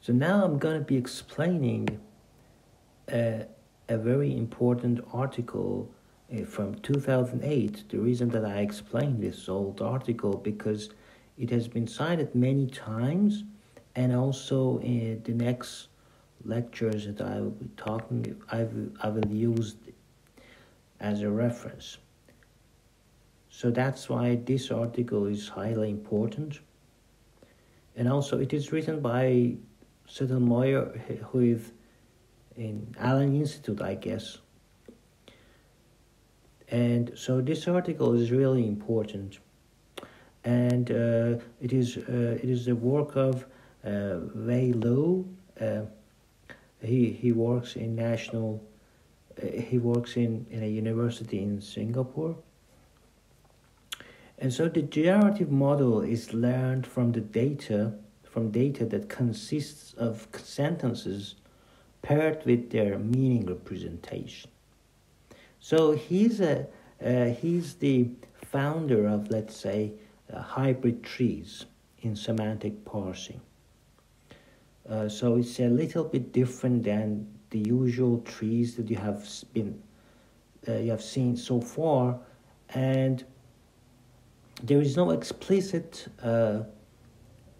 So now I'm going to be explaining a very important article from 2008. The reason that I explained this old article because it has been cited many times, and also in the next lectures that I will be talking, I will use as a reference. So that's why this article is highly important. And also it is written by Moyer, who is in Allen Institute, I guess. And so this article is really important. And it is the work of Wei Lu. He works in he works in a university in Singapore. And so the generative model is learned from data that consists of sentences paired with their meaning representation. So he's the founder of, let's say, hybrid trees in semantic parsing. So it's a little bit different than the usual trees that you have seen so far, and there is no explicit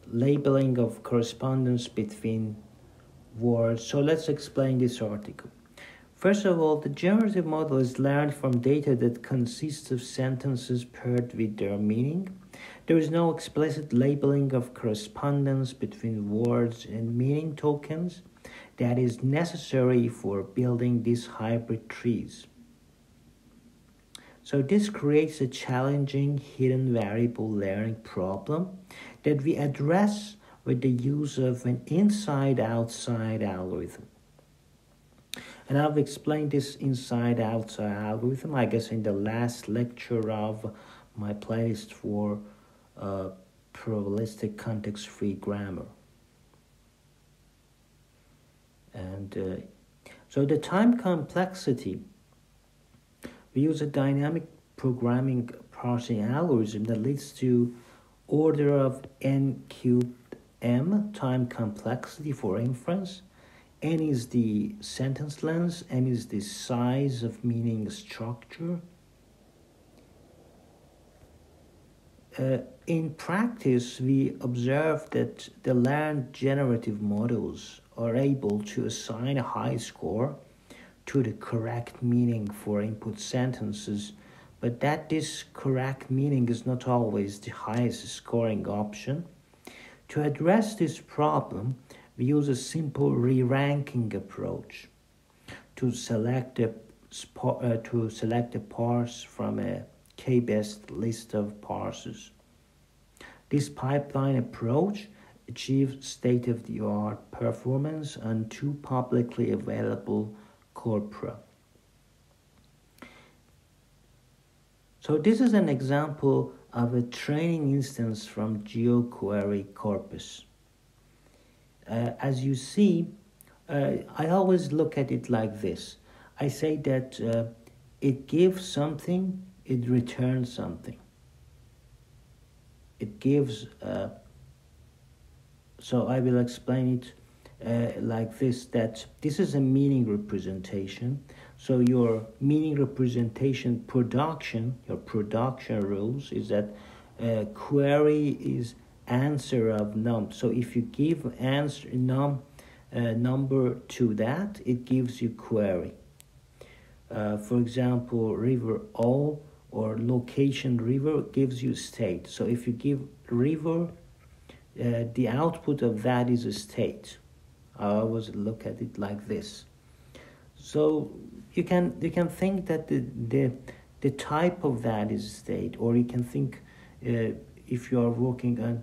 labeling of correspondence between words. So let's explain this article. First of all, the generative model is learned from data that consists of sentences paired with their meaning. There is no explicit labeling of correspondence between words and meaning tokens that is necessary for building these hybrid trees. So this creates a challenging hidden variable learning problem that we address with the use of an inside-outside algorithm. And I've explained this inside-outside algorithm, I guess, in the last lecture of my playlist for probabilistic context-free grammar. And so the time complexity, we use a dynamic programming parsing algorithm that leads to order of n cubed m time complexity for inference. N is the sentence length, m is the size of meaning structure. In practice, we observe that the learned generative models are able to assign a high score to the correct meaning for input sentences, but that this correct meaning is not always the highest scoring option. To address this problem, we use a simple re-ranking approach to select a parse from a k-best list of parses. This pipeline approach achieves state-of-the-art performance on two publicly available corpora. So this is an example of a training instance from GeoQuery corpus. As you see, I always look at it like this. I say that it gives something, it returns something. It gives, so I will explain it like this, that this is a meaning representation. So your meaning representation production, your production rules is that query is answer of num. So if you give answer number to that, it gives you query. For example, river all or location river gives you state. So if you give river, the output of that is a state. I always look at it like this. So you can think that the type of that is state, or you can think if you are working on,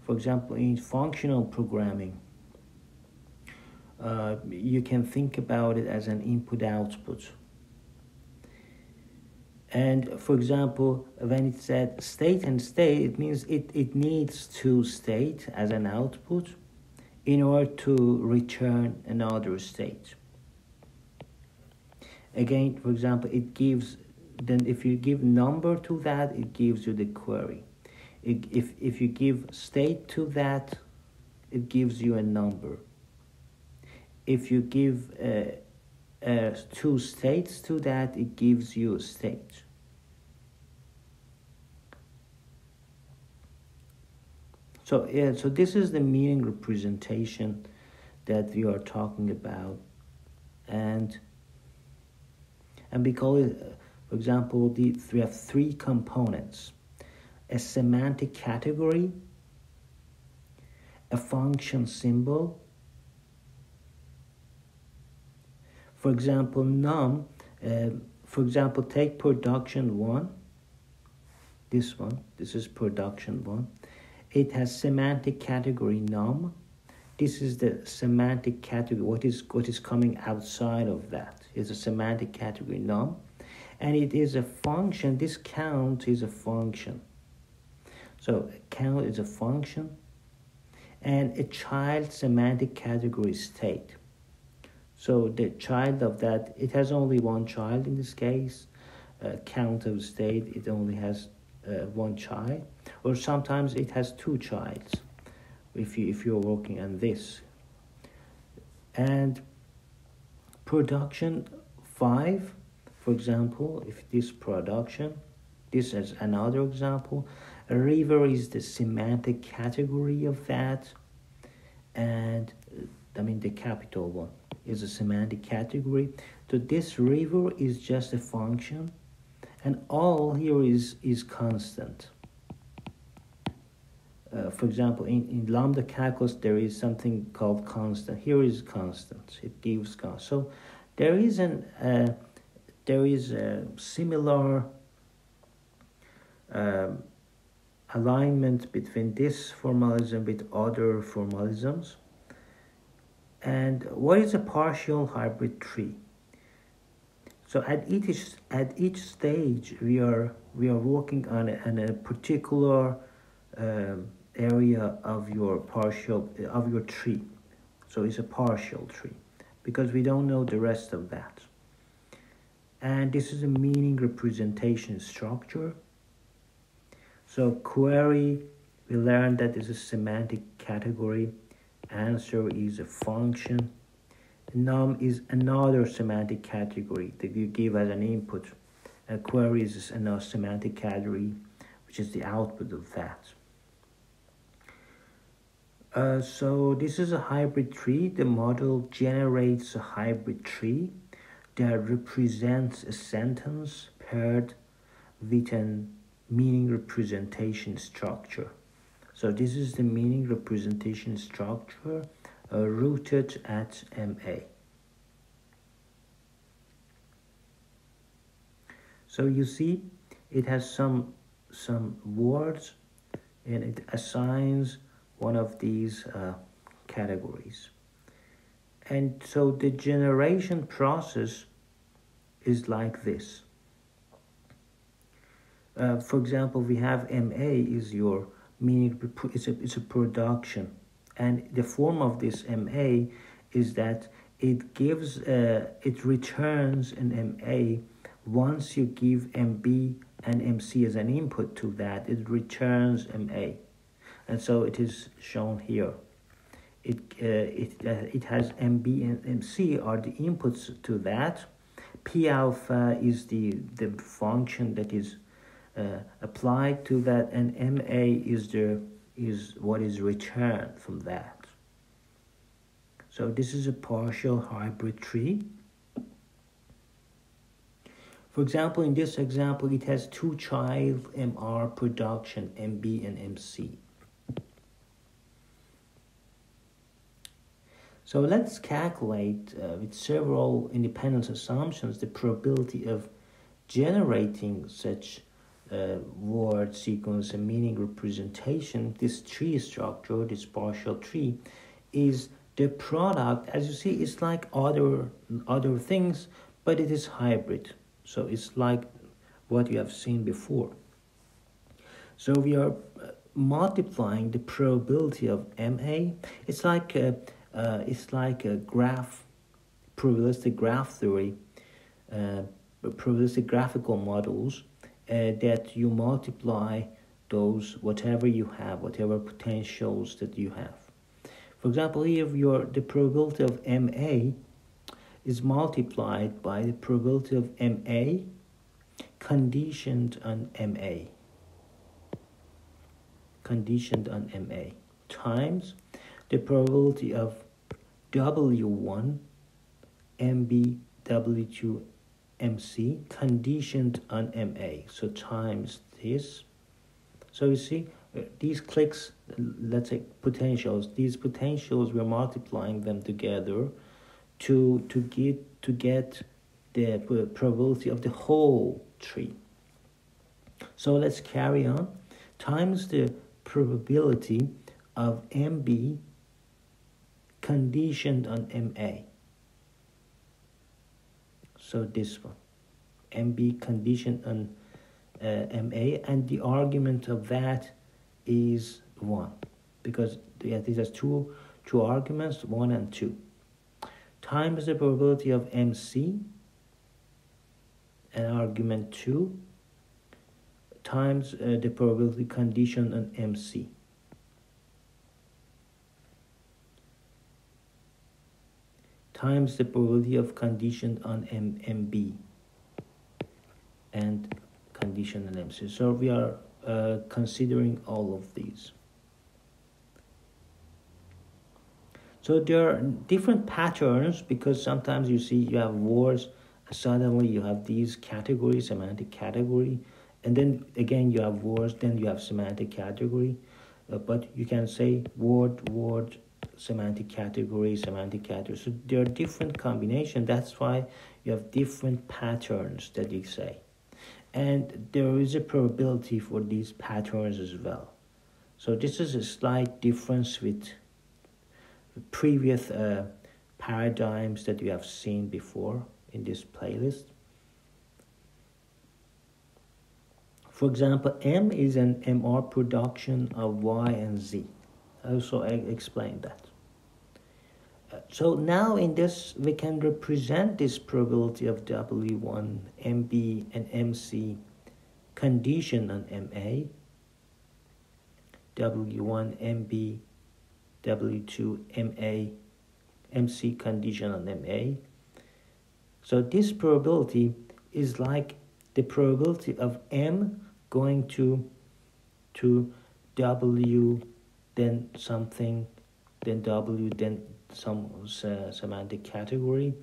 for example, in functional programming, you can think about it as an input-output. And for example, when it said state and state, it means it needs to state as an output in order to return another state. Again, for example, it gives, then if you give number to that, it gives you the query. If you give state to that, it gives you a number. if you give two states to that, it gives you a state. So so this is the meaning representation that we are talking about, and we call it, for example, we have three components: a semantic category, a function symbol. For example, num. For example, take production 1. This one. This is production 1. It has semantic category num. This is the semantic category. What is coming outside of that is a semantic category num, and it is a function. This count is a function. So count is a function, and a child semantic category state. So the child of that, it has only one child in this case. Count of state, it only has one child, or sometimes it has two childs if you're working on this. And production 5, for example, if this production, this is another example. A river is the semantic category of that, and I mean the capital one is a semantic category. So this river is just a function, and all here is constant. For example, in lambda calculus, there is something called constant. Here is constant. It gives constant. So there is a similar alignment between this formalism with other formalisms. And what is a partial hybrid tree? So at each stage, we are working on a particular area of your tree. So it's a partial tree, because we don't know the rest of that. And this is a meaning representation structure. So query, we learned that is a semantic category. Answer is a function. Num is another semantic category that you give as an input. A query is another semantic category, which is the output of that. So this is a hybrid tree. The model generates a hybrid tree that represents a sentence paired with a meaning representation structure. So this is the meaning representation structure rooted at MA. So you see, it has some words, and it assigns one of these categories. And so the generation process is like this. For example, we have MA is your meaning, it's a production, and the form of this MA is that it gives it returns an MA. Once you give MB and MC as an input to that, it returns MA, and so it is shown here. It has MB and MC are the inputs to that. P alpha is the function that is applied to that, and MA is what is returned from that. So this is a partial hybrid tree. For example, in this example, it has two child MR production, MB and MC. So let's calculate with several independent assumptions the probability of generating such word sequence and meaning representation. This tree structure, this partial tree, is the product. As you see, it's like other things, but it is hybrid. So it's like what you have seen before. So we are multiplying the probability of MA. It's like a graph, probabilistic graph theory, probabilistic graphical models that you multiply those whatever you have, whatever potentials that you have. For example, here the probability of MA is multiplied by the probability of MA conditioned on MA times the probability of W1 MB W2 MC conditioned on MA. So times this. So you see, these clicks, let's say potentials, these potentials, we're multiplying them together to get the probability of the whole tree. So let's carry on. Times the probability of MB conditioned on MA. So this one, MB conditioned on MA, and the argument of that is 1, because these are two arguments, 1 and 2, times the probability of MC, and argument 2, times the probability condition on MC. Times the probability of condition on MB and condition on MC. So we are considering all of these. So there are different patterns, because sometimes you see you have words, suddenly you have these categories, semantic category, and then again you have words, then you have semantic category, but you can say word, semantic category. So there are different combinations. That's why you have different patterns that you say. And there is a probability for these patterns as well. So this is a slight difference with previous paradigms that you have seen before in this playlist. For example, M is an MR production of Y and Z. Also, I explained that. So now in this, we can represent this probability of W1, MB, and MC condition on MA, W1, MB, W2, MA, MC condition on MA. So this probability is like the probability of M going to W, then something, then W, then some semantic category,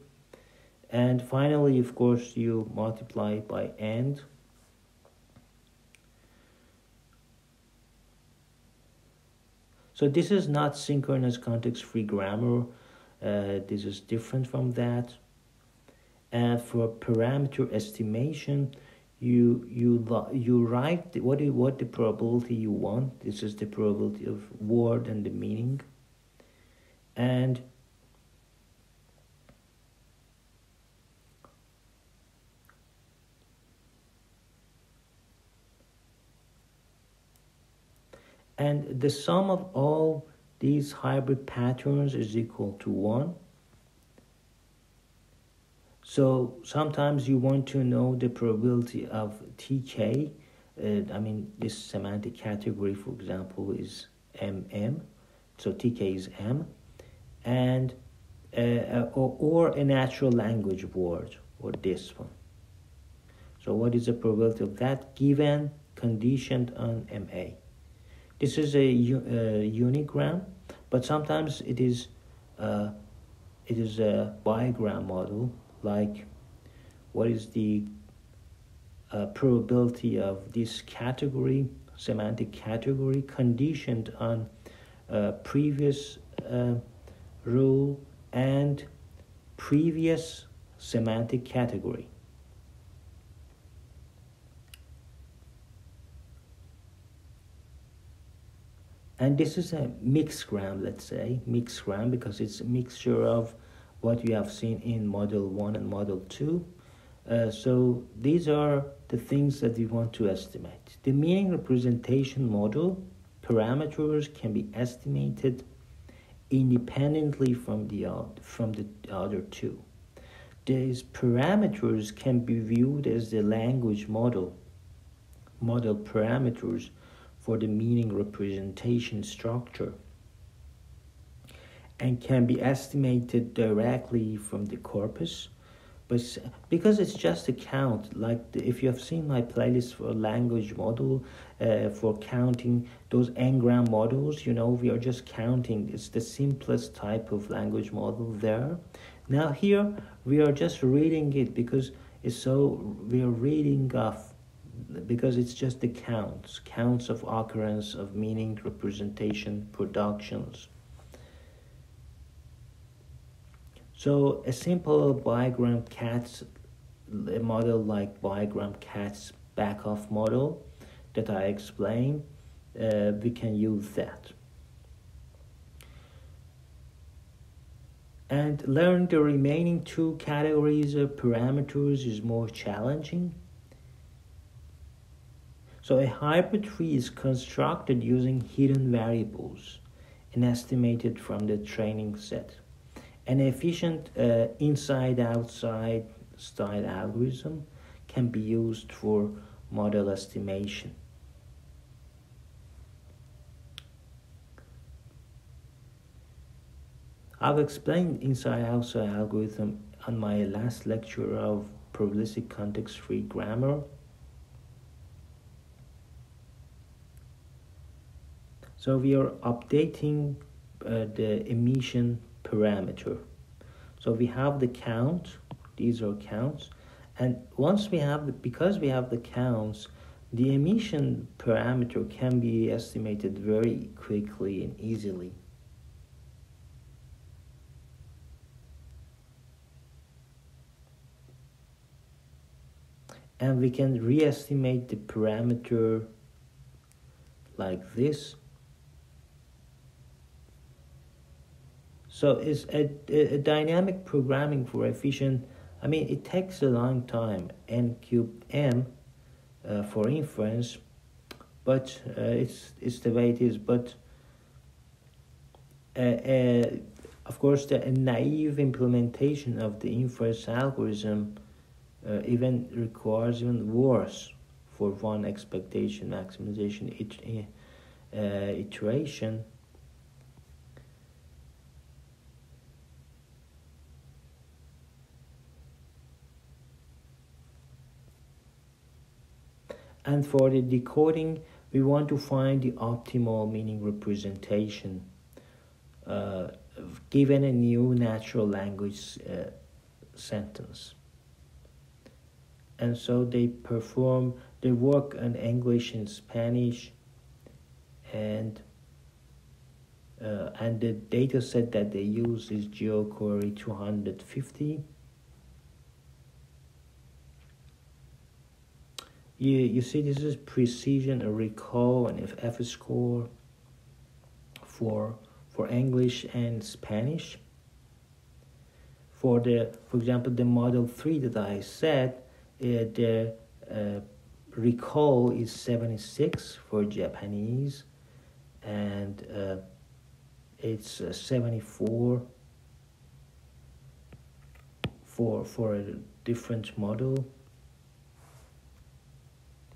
and finally, of course, you multiply by AND. So this is not synchronous context-free grammar. This is different from that. And for parameter estimation, you write what the probability you want. This is the probability of word and the meaning. And the sum of all these hybrid patterns is equal to 1. So sometimes you want to know the probability of TK. This semantic category, for example, is MM. So TK is M. And or a natural language word, or this one. So what is the probability of that given conditioned on MA? This is a unigram, but sometimes it is a bigram model, like what is the probability of this category, semantic category, conditioned on previous rule and previous semantic category. And this is a mixgram, let's say, mixgram, because it's a mixture of what you have seen in Model 1 and Model 2. So these are the things that we want to estimate. The meaning representation model parameters can be estimated independently from the other two. These parameters can be viewed as the language model parameters for the meaning representation structure. and can be estimated directly from the corpus. But because it's just a count, like if you have seen my playlist for language model, for counting those n-gram models, we are just counting. It's the simplest type of language model there. Now here we are just reading it because we are reading off, because it's just the counts of occurrence of meaning, representation, productions. So a simple bigram cats, a model like bigram cats backoff model that I explained, we can use that. And learn the remaining two categories of parameters is more challenging. So a hybrid tree is constructed using hidden variables and estimated from the training set. An efficient inside-outside style algorithm can be used for model estimation. I've explained inside-outside algorithm on my last lecture of probabilistic context-free grammar. So we are updating the emission parameter. So we have the count, these are counts, and once because we have the counts, the emission parameter can be estimated very quickly and easily. And we can re-estimate the parameter like this. So it's a dynamic programming for efficient. It takes a long time, n cubed m for inference, but it's the way it is. But of course, the naive implementation of the inference algorithm even requires even worse for one expectation maximization iteration. And for the decoding, we want to find the optimal meaning representation given a new natural language sentence. And so they work on English and Spanish, and the data set that they use is GeoQuery 250. You see, this is precision, a recall, and F score for English and Spanish. For example, the model 3 that I said, the recall is 76 for Japanese, and it's 74 for a different model.